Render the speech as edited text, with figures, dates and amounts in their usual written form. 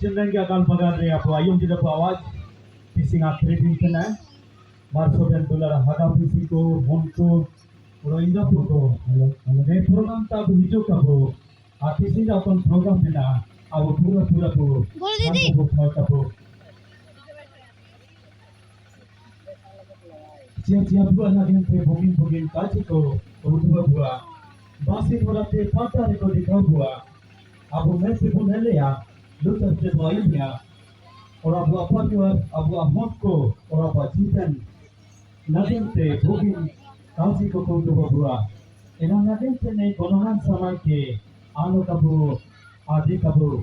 Jenenga kal pagare apo ayung tidak po awaj pising akredin kena marso ben dolar haga pisiko honko oro inda po ne program ta hijo kabo pising aton program bina abo pura po बोल दीदी po Cia buat nak yang bogin kaji ko buat basi morate pata ni ko di kau buat abu mesti pun hele ya lutar se bayu ya ora buat apa ni abu amot ko ora buat jitan nadin te bogin kaji ko buat ena nadin te ne golongan sama ke anu kabu adi kabu